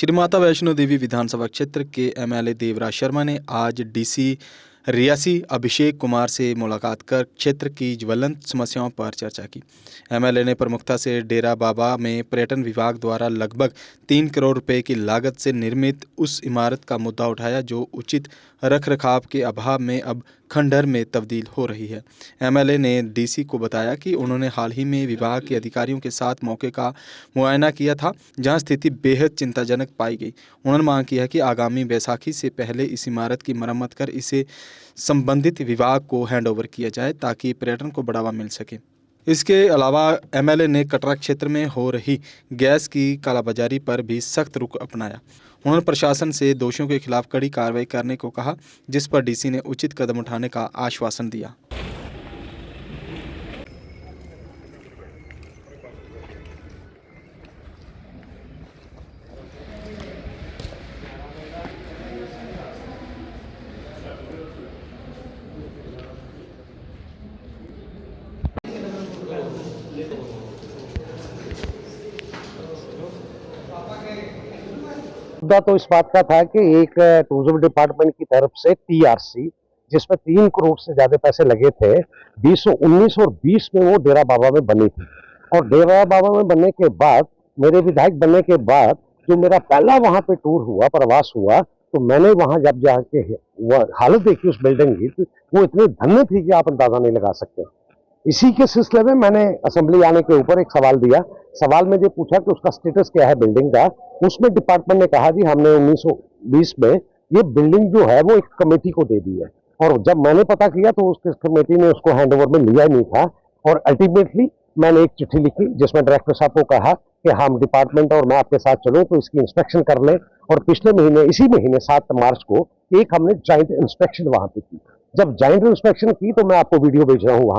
श्री माता वैष्णो देवी विधानसभा क्षेत्र के एमएलए देवराज शर्मा ने आज डीसी रियासी अभिषेक कुमार से मुलाकात कर क्षेत्र की ज्वलंत समस्याओं पर चर्चा की। एमएलए ने प्रमुखता से डेरा बाबा में पर्यटन विभाग द्वारा लगभग 3 करोड़ रुपए की लागत से निर्मित उस इमारत का मुद्दा उठाया जो उचित रखरखाव के अभाव में अब खंडहर में तब्दील हो रही है। एमएलए ने डीसी को बताया कि उन्होंने हाल ही में विभाग के अधिकारियों के साथ मौके का मुआयना किया था, जहां स्थिति बेहद चिंताजनक पाई गई। उन्होंने मांग किया कि आगामी बैसाखी से पहले इस इमारत की मरम्मत कर इसे संबंधित विभाग को हैंडओवर किया जाए ताकि पर्यटन को बढ़ावा मिल सके। इसके अलावा एमएलए ने कटरा क्षेत्र में हो रही गैस की कालाबाजारी पर भी सख्त रुख अपनाया। उन्होंने प्रशासन से दोषियों के खिलाफ कड़ी कार्रवाई करने को कहा, जिस पर डीसी ने उचित कदम उठाने का आश्वासन दिया। मुद्दा तो इस बात का था कि एक टूरिज्म डिपार्टमेंट की तरफ से टीआरसी जिसमें 3 करोड़ से ज्यादा पैसे लगे थे 2019 और 20 में वो डेरा बाबा में बनी थी। और डेरा बाबा में बनने के बाद, मेरे विधायक बनने के बाद जो मेरा पहला वहां पे टूर हुआ, प्रवास हुआ, तो मैंने वहां जब जाके हालत देखी उस बिल्डिंग की, तो वो इतनी धन्य थी कि आप अंदाजा नहीं लगा सकते। इसी के सिलसिले में मैंने असेंबली आने के ऊपर एक सवाल दिया। सवाल में जो पूछा कि उसका स्टेटस क्या है बिल्डिंग का, उसमें डिपार्टमेंट ने कहा जी हमने 1920 में ये बिल्डिंग जो है वो एक कमेटी को दे दी है। और जब मैंने पता किया तो उस कमेटी ने उसको हैंडओवर में लिया ही नहीं था। और अल्टीमेटली मैंने एक चिट्ठी लिखी जिसमें डायरेक्टर साहब को कहा कि हम डिपार्टमेंट और मैं आपके साथ चलूं तो इसकी इंस्पेक्शन कर लें। और पिछले महीने, इसी महीने 7 मार्च को एक हमने ज्वाइंट इंस्पेक्शन वहां पे की। जब ज्वाइंट इंस्पेक्शन की तो मैं आपको वीडियो भेज रहा हूँ,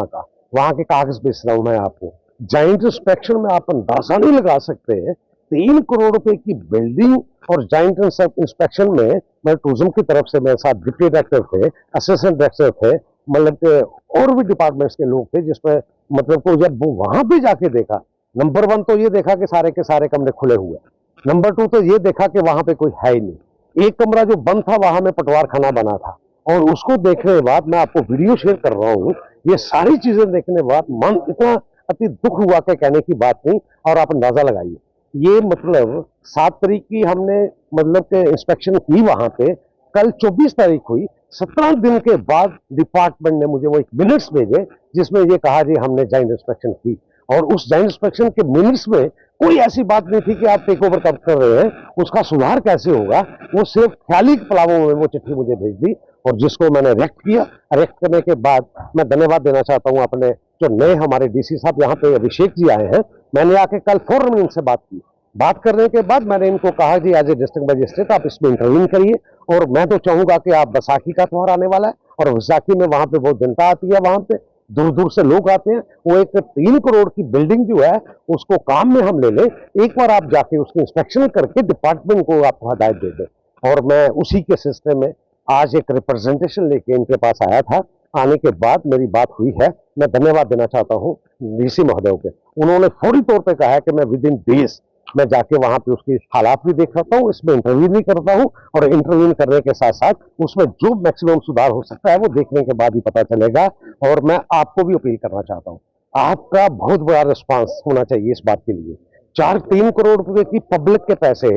वहां के कागज भेज रहा हूं मैं आपको। ज्वाइंट इंस्पेक्शन में आप अंदाजा नहीं लगा सकते 3 करोड़ रुपए की बिल्डिंग। और ज्वाइंट इंस्पेक्शन में मैं टूरिज्म की तरफ से, मेरे साथ डिप्टी डायरेक्टर थे, असिस्टेंट डायरेक्टर थे, मतलब के और भी डिपार्टमेंट्स के लोग थे, जिसमें मतलब को जब वो वहां पे जाके देखा, नंबर 1 तो ये देखा कि सारे के सारे कमरे खुले हुए, नंबर 2 तो ये देखा कि वहां पे कोई है ही नहीं। एक कमरा जो बंद था वहां में पटवार खाना बना था। और उसको देखने के बाद मैं आपको वीडियो शेयर कर रहा हूँ। ये सारी चीजें देखने के बाद मन इतना अति दुख हुआ कि कहने की बात नहीं। और आप अंदाजा लगाइए, ये मतलब 7 तारीख की हमने मतलब के इंस्पेक्शन की वहां पे, कल 24 तारीख हुई। 17 दिन के बाद डिपार्टमेंट ने मुझे वो एक मिनट्स भेजे जिसमें ये कहा जी हमने ज्वाइंट इंस्पेक्शन की। और उस ज्वाइंट इंस्पेक्शन के मिनट्स में कोई ऐसी बात नहीं थी कि आप टेक ओवर कब कर रहे हैं, उसका सुधार कैसे होगा। वो सिर्फ ख्याली पलावों में वो चिट्ठी मुझे भेज दी और जिसको मैंने रिएक्ट किया। रिएक्ट करने के बाद मैं धन्यवाद देना चाहता हूं अपने जो नए हमारे डीसी साहब यहाँ पे अभिषेक जी आए हैं। मैंने आके कल फौरन इनसे बात की। बात करने के बाद मैंने इनको कहा जी एज ए डिस्ट्रिक्ट मजिस्ट्रेट आप इसमें इंटरव्यून करिए। और मैं तो चाहूंगा कि आप बैसाखी का त्योहार आने वाला है और बैसाखी में वहां पे बहुत जनता आती है, वहां पे दूर दूर से लोग आते हैं। वो एक 3 करोड़ की बिल्डिंग जो है उसको काम में हम ले लें। एक बार आप जाके उसकी इंस्पेक्शन करके डिपार्टमेंट को आप हदायत दे दें। और मैं उसी के सिलसिले में आज एक रिप्रेजेंटेशन लेके इनके पास आया था। आने के बाद मेरी बात हुई है। मैं धन्यवाद देना चाहता हूँ डीसी महोदय के। उन्होंने फौरी तौर पे कहा है कि मैं विद इन डेज मैं जाके वहां पे उसकी हालात भी देख रहा हूँ, इसमें इंटरव्यू भी करता हूँ। और इंटरव्यू करने के साथ साथ उसमें जो मैक्सिमम सुधार हो सकता है वो देखने के बाद ही पता चलेगा। और मैं आपको भी अपील करना चाहता हूँ, आपका बहुत बड़ा रिस्पांस होना चाहिए इस बात के लिए। 3 करोड़ रुपए की पब्लिक के पैसे,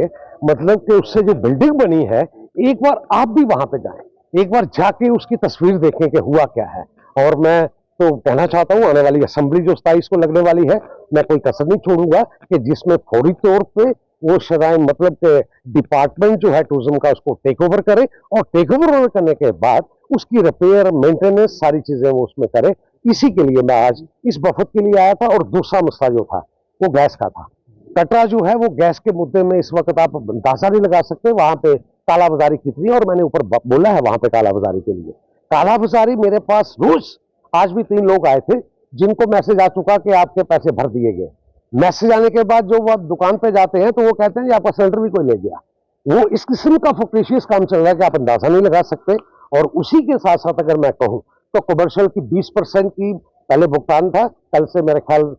मतलब कि उससे जो बिल्डिंग बनी है, एक बार आप भी वहां पे जाएं, एक बार जाके उसकी तस्वीर देखें कि हुआ क्या है। और मैं तो कहना चाहता हूं आने वाली असेंबली जो 27 को लगने वाली है, मैं कोई कसर नहीं छोड़ूंगा कि जिसमें फौरी तौर पे वो शराय मतलब के डिपार्टमेंट जो है टूरिज्म का उसको टेक ओवर करे। और टेक ओवर करने के बाद उसकी रिपेयर, मेंटेनेंस, सारी चीजें वो उसमें करे। इसी के लिए मैं आज इस वफद के लिए आया था। और दूसरा मसला जो था वो गैस का था। कटरा जो है वो गैस के मुद्दे में इस वक्त आप अंदाजा नहीं लगा सकते वहां पे कालाबाजारी कितनी है। और मैंने ऊपर बोला है वहां पे कालाबाजारी के लिए, कालाबाजारी मेरे पास रोज, आज भी 3 लोग आए थे जिनको मैसेज आ चुका कि आपके पैसे भर दिए गए। मैसेज आने के बाद जो वो दुकान पे जाते हैं तो वो कहते हैं कि आपका सिलेंडर भी कोई ले गया। वो इस किस्म का फोक्रेशियस काम चल रहा है कि आप अंदाजा नहीं लगा सकते। और उसी के साथ साथ अगर मैं कहूं तो कमर्शियल की 20% की पहले भुगतान था, कल से मेरे ख्याल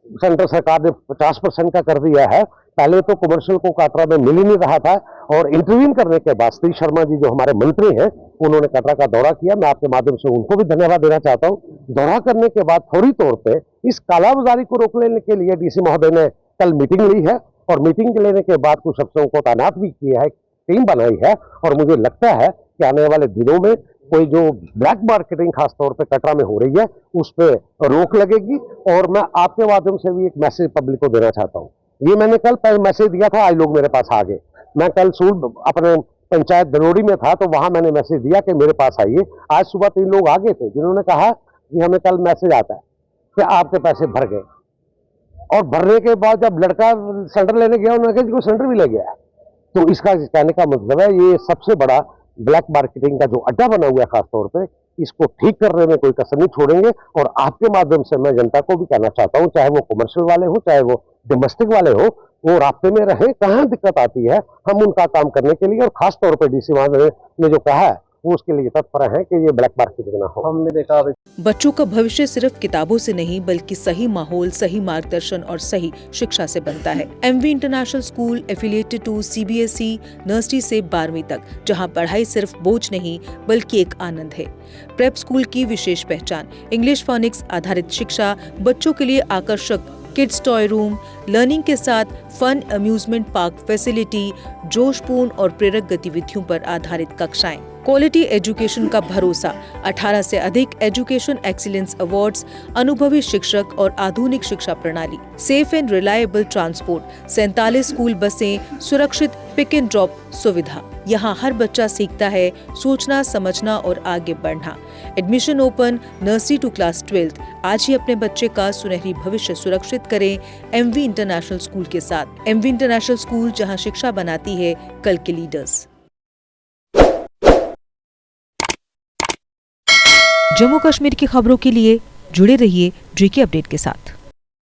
सेंट्रल सरकार ने 50% का कर दिया है पहले तो कमर्शियल को कटरा में मिल ही नहीं रहा था, और इंटरव्यून करने के बाद श्री शर्मा जी जो हमारे मंत्री हैं, उन्होंने कटरा का दौरा किया। मैं आपके माध्यम से उनको भी धन्यवाद देना चाहता हूँ। दौरा करने के बाद फौरी तौर पे इस कालाबाजारी को रोकने के लिए डीसी महोदय ने कल मीटिंग ली है, और मीटिंग लेने के बाद कुछ अफसरों को तैनात भी किया है, टीम बनाई है, और मुझे लगता है कि आने वाले दिनों में कोई जो ब्लैक मार्केटिंग खासतौर पे कटरा में हो रही है उस पर रोक लगेगी। और मैं आपके माध्यम से भी एक मैसेज पब्लिक को देना चाहता हूँ। ये मैंने कल मैसेज दिया था, आज लोग मेरे पास आ गए। मैं कल सूल अपने पंचायत दनोड़ी में था, तो वहां मैंने मैसेज दिया कि मेरे पास आइए। आज सुबह 3 लोग आ गए थे जिन्होंने कहा कि हमें कल मैसेज आता है कि आपके पैसे भर गए, और भरने के बाद जब लड़का सिलेंडर लेने गया उन्होंने कहा कि सिलेंडर भी ले गया। तो इसका कहने का मतलब है ये सबसे बड़ा ब्लैक मार्केटिंग का जो अड्डा बना हुआ है खासतौर पे, इसको ठीक करने में कोई कसर नहीं छोड़ेंगे। और आपके माध्यम से मैं जनता को भी कहना चाहता हूं, चाहे वो कमर्शियल वाले हो चाहे वो डोमेस्टिक वाले हो, वो रास्ते में रहे। कहां दिक्कत आती है हम उनका काम करने के लिए, और खासतौर पर डीसी महोदय ने जो कहा है वो उसके लिए तत्पर है कि ये ब्लैक मार्केटिंग ना हो। हमने देखा बच्चों का भविष्य सिर्फ किताबों से नहीं बल्कि सही माहौल, सही मार्गदर्शन और सही शिक्षा से बनता है। MV international school affiliated to CBSE nursery से 12वीं तक, जहां पढ़ाई सिर्फ बोझ नहीं बल्कि एक आनंद है। प्रेप स्कूल की विशेष पहचान इंग्लिश फोनिक्स आधारित शिक्षा, बच्चों के लिए आकर्षक किड्स टॉय रूम, लर्निंग के साथ फन अम्यूजमेंट पार्क फैसिलिटी, जोशपूर्ण और प्रेरक गतिविधियों पर आधारित कक्षाएं, क्वालिटी एजुकेशन का भरोसा, 18 से अधिक एजुकेशन एक्सीलेंस अवार्ड्स, अनुभवी शिक्षक और आधुनिक शिक्षा प्रणाली, safe and reliable transport, 47 school बसें, सुरक्षित पिक एंड ड्रॉप सुविधा। यहाँ हर बच्चा सीखता है सोचना, समझना और आगे बढ़ना। Admission open nursery to class 12। आज ही अपने बच्चे का सुनहरी भविष्य सुरक्षित करें एमवी इंटरनेशनल स्कूल के साथ। एमवी इंटरनेशनल स्कूल, जहाँ शिक्षा बनाती है कल के लीडर्स। जम्मू कश्मीर की खबरों के लिए जुड़े रहिए जीके अपडेट के साथ।